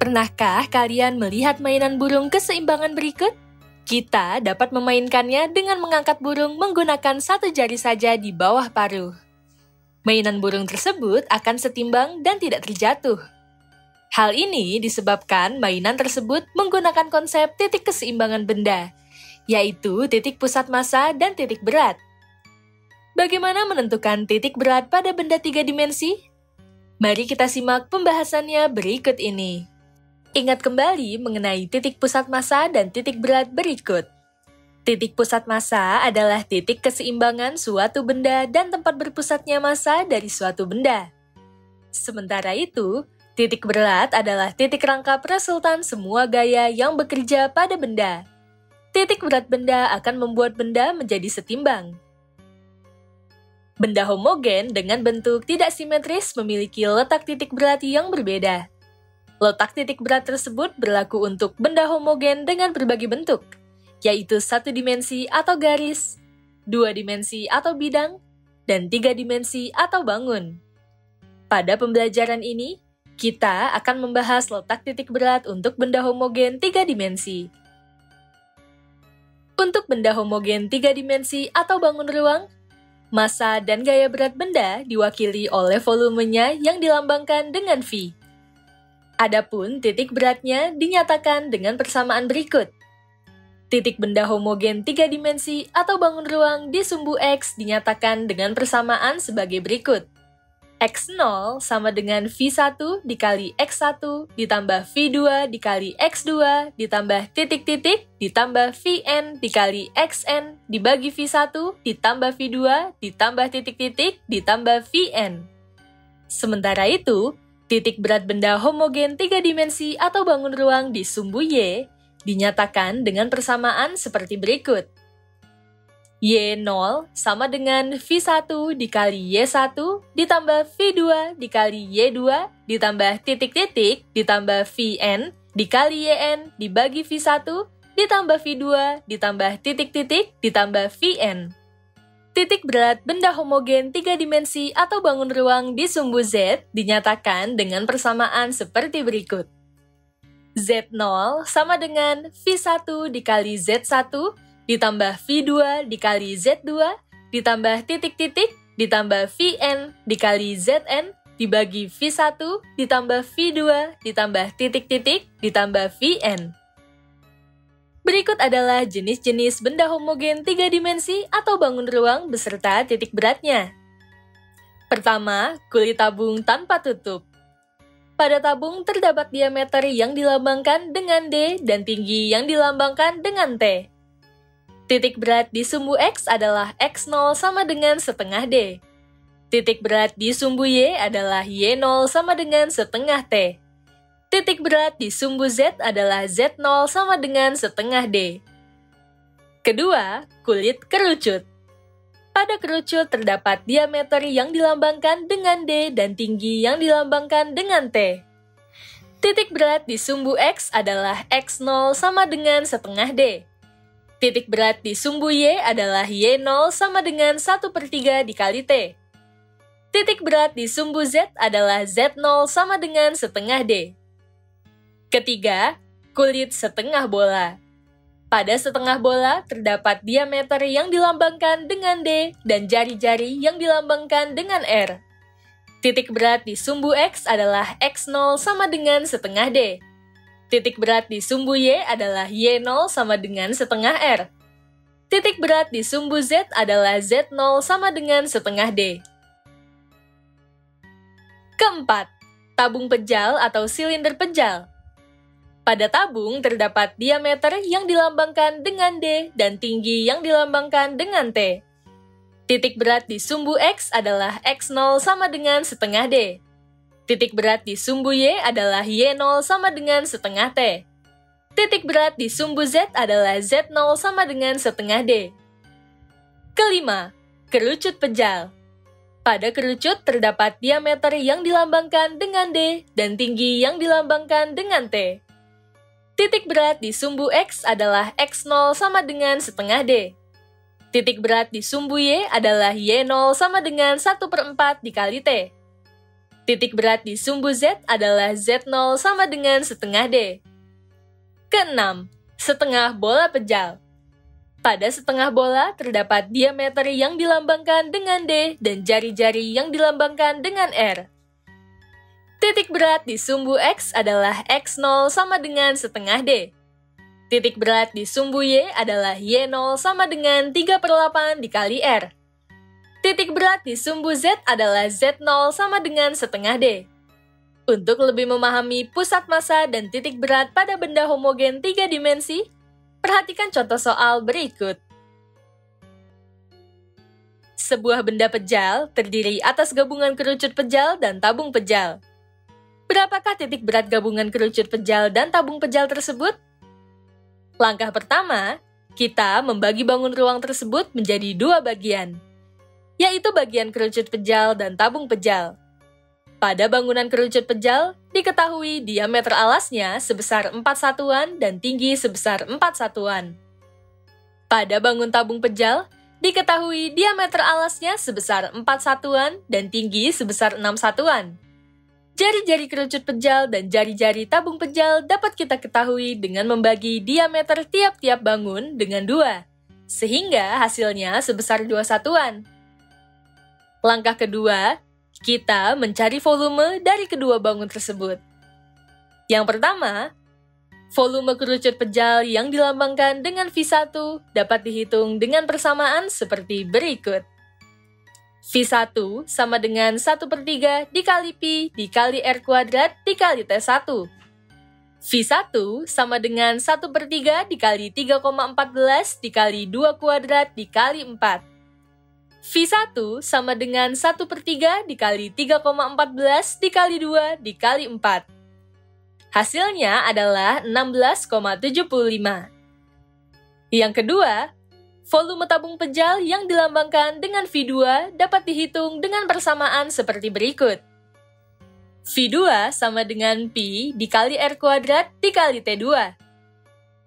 Pernahkah kalian melihat mainan burung keseimbangan berikut? Kita dapat memainkannya dengan mengangkat burung menggunakan satu jari saja di bawah paruh. Mainan burung tersebut akan setimbang dan tidak terjatuh. Hal ini disebabkan mainan tersebut menggunakan konsep titik keseimbangan benda, yaitu titik pusat massa dan titik berat. Bagaimana menentukan titik berat pada benda 3 dimensi? Mari kita simak pembahasannya berikut ini. Ingat kembali mengenai titik pusat massa dan titik berat berikut. Titik pusat massa adalah titik keseimbangan suatu benda dan tempat berpusatnya massa dari suatu benda. Sementara itu, titik berat adalah titik rangkap resultan semua gaya yang bekerja pada benda. Titik berat benda akan membuat benda menjadi setimbang. Benda homogen dengan bentuk tidak simetris memiliki letak titik berat yang berbeda. Letak titik berat tersebut berlaku untuk benda homogen dengan berbagai bentuk, yaitu 1 dimensi atau garis, 2 dimensi atau bidang, dan 3 dimensi atau bangun. Pada pembelajaran ini, kita akan membahas letak titik berat untuk benda homogen 3 dimensi. Untuk benda homogen 3 dimensi atau bangun ruang, massa dan gaya berat benda diwakili oleh volumenya yang dilambangkan dengan V. Adapun titik beratnya dinyatakan dengan persamaan berikut. Titik benda homogen 3 dimensi atau bangun ruang di sumbu X dinyatakan dengan persamaan sebagai berikut. X0 sama dengan V1 dikali X1 ditambah V2 dikali X2 ditambah titik-titik ditambah Vn dikali Xn dibagi V1 ditambah V2 ditambah titik-titik ditambah Vn. Sementara itu, titik berat benda homogen 3 dimensi atau bangun ruang di sumbu Y dinyatakan dengan persamaan seperti berikut. Y0 sama dengan V1 dikali Y1 ditambah V2 dikali Y2 ditambah titik-titik ditambah Vn dikali Yn dibagi V1 ditambah V2 ditambah titik-titik ditambah Vn. Titik berat benda homogen 3 dimensi atau bangun ruang di sumbu Z dinyatakan dengan persamaan seperti berikut. Z0 sama dengan V1 dikali Z1 ditambah V2 dikali Z2 ditambah titik-titik ditambah Vn dikali Zn dibagi V1 ditambah V2 ditambah titik-titik ditambah Vn. Berikut adalah jenis-jenis benda homogen 3 dimensi atau bangun ruang beserta titik beratnya. Pertama, kulit tabung tanpa tutup. Pada tabung terdapat diameter yang dilambangkan dengan D dan tinggi yang dilambangkan dengan T. Titik berat di sumbu X adalah X0 sama dengan setengah D. Titik berat di sumbu Y adalah Y0 sama dengan setengah T. Titik berat di sumbu Z adalah Z0 sama dengan setengah D. Kedua, kulit kerucut. Pada kerucut terdapat diameter yang dilambangkan dengan D dan tinggi yang dilambangkan dengan T. Titik berat di sumbu X adalah X0 sama dengan setengah D. Titik berat di sumbu Y adalah Y0 sama dengan 1/3 dikali T. Titik berat di sumbu Z adalah Z0 sama dengan setengah D. Ketiga, kulit setengah bola. Pada setengah bola terdapat diameter yang dilambangkan dengan D dan jari-jari yang dilambangkan dengan R. Titik berat di sumbu X adalah X0 sama dengan setengah D. Titik berat di sumbu Y adalah Y0 sama dengan setengah R. Titik berat di sumbu Z adalah Z0 sama dengan setengah D. Keempat, tabung pejal atau silinder pejal. Pada tabung terdapat diameter yang dilambangkan dengan D dan tinggi yang dilambangkan dengan T. Titik berat di sumbu X adalah X0 sama dengan setengah D. Titik berat di sumbu Y adalah Y0 sama dengan setengah T. Titik berat di sumbu Z adalah Z0 sama dengan setengah D. Kelima, kerucut pejal. Pada kerucut terdapat diameter yang dilambangkan dengan D dan tinggi yang dilambangkan dengan T. Titik berat di sumbu X adalah X0 sama dengan setengah D. Titik berat di sumbu Y adalah Y0 sama dengan 1/4 dikali T. Titik berat di sumbu Z adalah Z0 sama dengan setengah D. Keenam, setengah bola pejal. Pada setengah bola terdapat diameter yang dilambangkan dengan D dan jari-jari yang dilambangkan dengan R. Titik berat di sumbu X adalah X0 sama dengan setengah D. Titik berat di sumbu Y adalah Y0 sama dengan 3/8 dikali R. Titik berat di sumbu Z adalah Z0 sama dengan setengah D. Untuk lebih memahami pusat massa dan titik berat pada benda homogen 3 dimensi, perhatikan contoh soal berikut. Sebuah benda pejal terdiri atas gabungan kerucut pejal dan tabung pejal. Berapakah titik berat gabungan kerucut pejal dan tabung pejal tersebut? Langkah pertama, kita membagi bangun ruang tersebut menjadi 2 bagian, yaitu bagian kerucut pejal dan tabung pejal. Pada bangunan kerucut pejal, diketahui diameter alasnya sebesar 4 satuan dan tinggi sebesar 4 satuan. Pada bangun tabung pejal, diketahui diameter alasnya sebesar 4 satuan dan tinggi sebesar 6 satuan. Jari-jari kerucut pejal dan jari-jari tabung pejal dapat kita ketahui dengan membagi diameter tiap-tiap bangun dengan 2, sehingga hasilnya sebesar 2 satuan. Langkah kedua, kita mencari volume dari kedua bangun tersebut. Yang pertama, volume kerucut pejal yang dilambangkan dengan V1 dapat dihitung dengan persamaan seperti berikut. V1 sama dengan 1/3 dikali Pi dikali R kuadrat dikali T1. V1 sama dengan 1/3 dikali 3,14 dikali 2 kuadrat dikali 4. V1 sama dengan 1/3 dikali 3,14 dikali 2 dikali 4. Hasilnya adalah 16,75. Yang kedua, volume tabung pejal yang dilambangkan dengan V2 dapat dihitung dengan persamaan seperti berikut. V2 sama dengan Pi dikali R kuadrat dikali T2.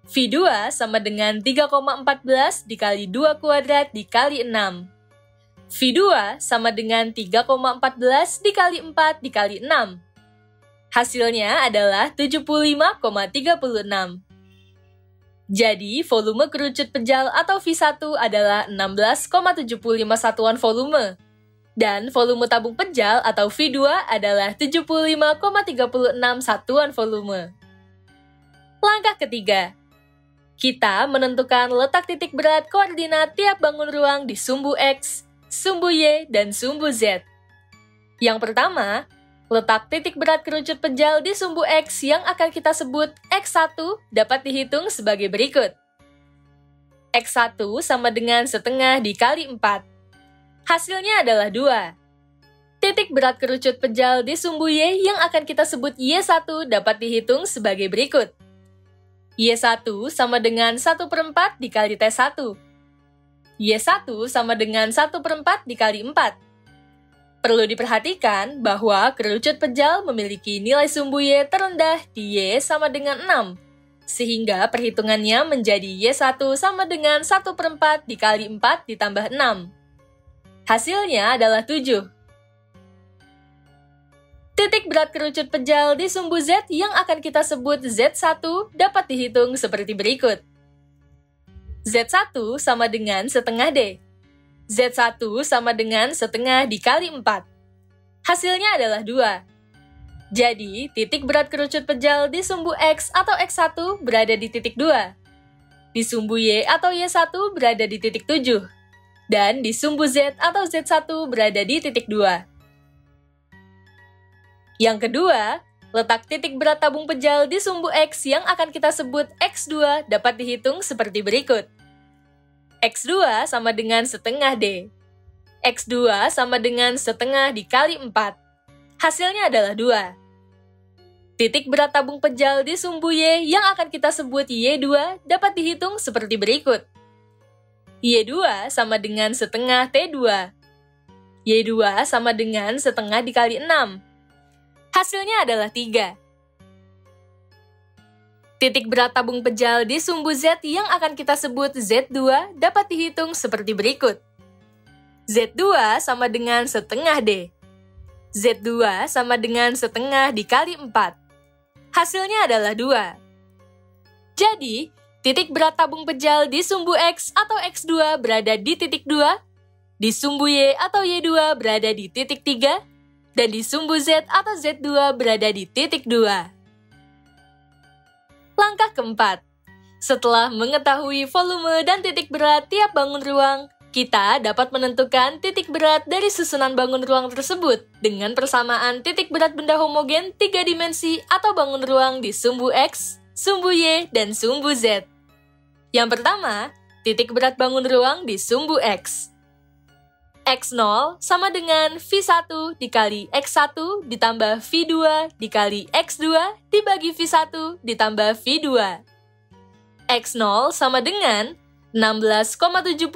V2 sama dengan 3,14 dikali 2 kuadrat dikali 6. V2 sama dengan 3,14 dikali 4 dikali 6. Hasilnya adalah 75,36. Jadi, volume kerucut pejal atau V1 adalah 16,75 satuan volume. Dan volume tabung pejal atau V2 adalah 75,36 satuan volume. Langkah ketiga, kita menentukan letak titik berat koordinat tiap bangun ruang di sumbu X, sumbu Y, dan sumbu Z. Yang pertama, letak titik berat kerucut pejal di sumbu X yang akan kita sebut X1 dapat dihitung sebagai berikut. X1 sama dengan setengah dikali 4. Hasilnya adalah 2. Titik berat kerucut pejal di sumbu Y yang akan kita sebut Y1 dapat dihitung sebagai berikut. Y1 sama dengan 1/4 dikali T1. Y1 sama dengan 1/4 dikali 4. Perlu diperhatikan bahwa kerucut pejal memiliki nilai sumbu Y terendah di Y sama dengan 6, sehingga perhitungannya menjadi Y1 sama dengan 1/4 dikali 4 ditambah 6. Hasilnya adalah 7. Titik berat kerucut pejal di sumbu Z yang akan kita sebut Z1 dapat dihitung seperti berikut. Z1 sama dengan setengah D. Z1 sama dengan setengah dikali 4. Hasilnya adalah 2. Jadi, titik berat kerucut pejal di sumbu X atau X1 berada di titik 2. Di sumbu Y atau Y1 berada di titik 7. Dan di sumbu Z atau Z1 berada di titik 2. Yang kedua, letak titik berat tabung pejal di sumbu X yang akan kita sebut X2 dapat dihitung seperti berikut. X2 sama dengan setengah D. X2 sama dengan setengah dikali 4. Hasilnya adalah 2. Titik berat tabung pejal di sumbu Y yang akan kita sebut Y2 dapat dihitung seperti berikut. Y2 sama dengan setengah T2. Y2 sama dengan setengah dikali 6. Hasilnya adalah 3. Titik berat tabung pejal di sumbu Z yang akan kita sebut Z2 dapat dihitung seperti berikut. Z2 sama dengan setengah D. Z2 sama dengan setengah dikali 4. Hasilnya adalah 2. Jadi, titik berat tabung pejal di sumbu X atau X2 berada di titik 2, di sumbu Y atau Y2 berada di titik 3, dan di sumbu Z atau Z2 berada di titik 2. Langkah keempat. Setelah mengetahui volume dan titik berat tiap bangun ruang, kita dapat menentukan titik berat dari susunan bangun ruang tersebut dengan persamaan titik berat benda homogen 3 dimensi atau bangun ruang di sumbu X, sumbu Y, dan sumbu Z. Yang pertama, titik berat bangun ruang di sumbu X. X0 sama dengan V1 dikali X1 ditambah V2 dikali X2 dibagi V1 ditambah V2. X0 sama dengan 16,75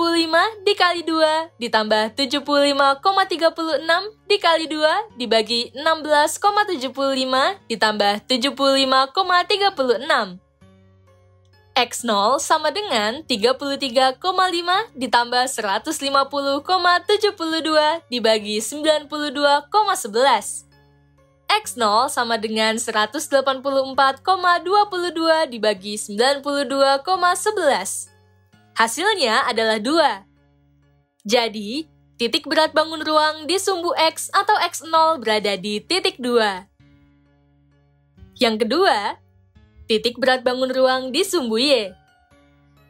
dikali 2 ditambah 75,36 dikali 2 dibagi 16,75 ditambah 75,36. X0 sama dengan 33,5 ditambah 150,72 dibagi 92,11. X0 sama dengan 184,22 dibagi 92,11. Hasilnya adalah 2. Jadi, titik berat bangun ruang di sumbu X atau X0 berada di titik 2. Yang kedua, titik berat bangun ruang di sumbu Y.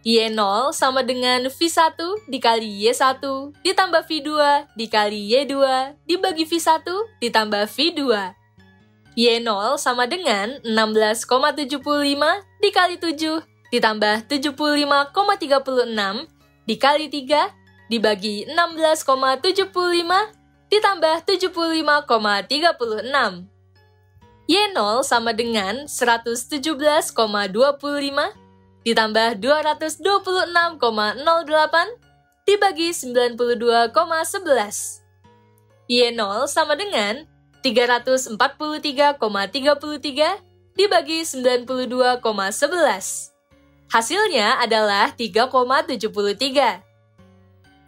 Y0 sama dengan V1 dikali Y1 ditambah V2 dikali Y2 dibagi V1 ditambah V2. Y0 sama dengan 16,75 dikali 7 ditambah 75,36 dikali 3 dibagi 16,75 ditambah 75,36. Y0 sama dengan 117,25 ditambah 226,08 dibagi 92,11. Y0 sama dengan 343,33 dibagi 92,11. Hasilnya adalah 3,73.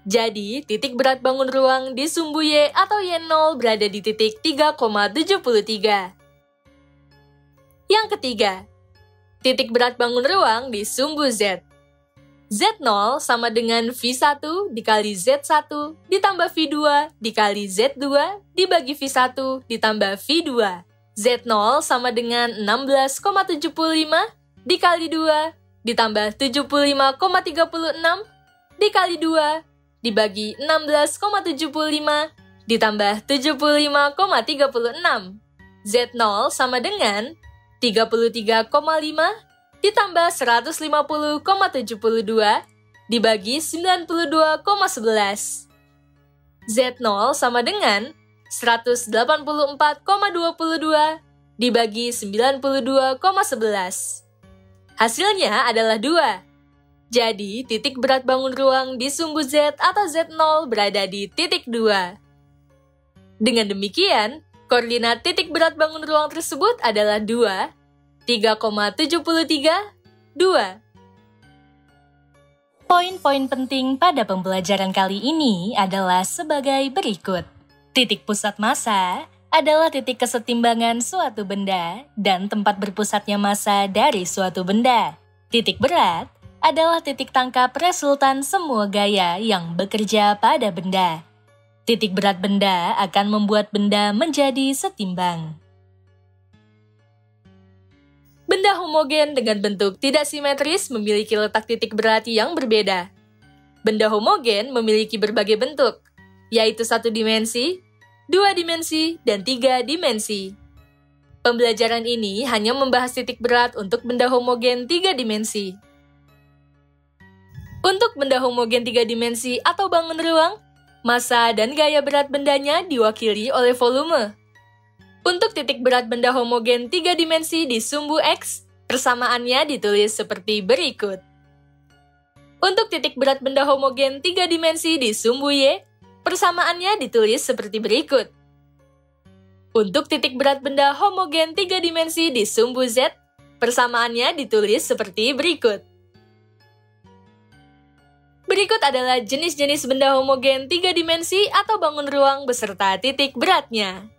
Jadi, titik berat bangun ruang di sumbu Y atau Y0 berada di titik 3,73. Yang ketiga, titik berat bangun ruang di sumbu Z. Z0 sama dengan V1 dikali Z1 ditambah V2 dikali Z2 dibagi V1 ditambah V2. Z0 sama dengan 16,75 dikali 2 ditambah 75,36 dikali 2 dibagi 16,75 ditambah 75,36. Z0 sama dengan 33,5 ditambah 150,72 dibagi 92,11. Z0 sama dengan 184,22 dibagi 92,11. Hasilnya adalah 2. Jadi, titik berat bangun ruang di sumbu Z atau Z0 berada di titik 2. Dengan demikian, koordinat titik berat bangun ruang tersebut adalah 2, 3,73, 2. Poin-poin penting pada pembelajaran kali ini adalah sebagai berikut. Titik pusat massa adalah titik kesetimbangan suatu benda dan tempat berpusatnya massa dari suatu benda. Titik berat adalah titik tangkap resultan semua gaya yang bekerja pada benda. Titik berat benda akan membuat benda menjadi setimbang. Benda homogen dengan bentuk tidak simetris memiliki letak titik berat yang berbeda. Benda homogen memiliki berbagai bentuk, yaitu 1 dimensi, 2 dimensi, dan 3 dimensi. Pembelajaran ini hanya membahas titik berat untuk benda homogen 3 dimensi. Untuk benda homogen 3 dimensi atau bangun ruang, massa dan gaya berat bendanya diwakili oleh volume. Untuk titik berat benda homogen 3 dimensi di sumbu X, persamaannya ditulis seperti berikut. Untuk titik berat benda homogen 3 dimensi di sumbu Y, persamaannya ditulis seperti berikut. Untuk titik berat benda homogen 3 dimensi di sumbu Z, persamaannya ditulis seperti berikut. Berikut adalah jenis-jenis benda homogen 3 dimensi atau bangun ruang beserta titik beratnya.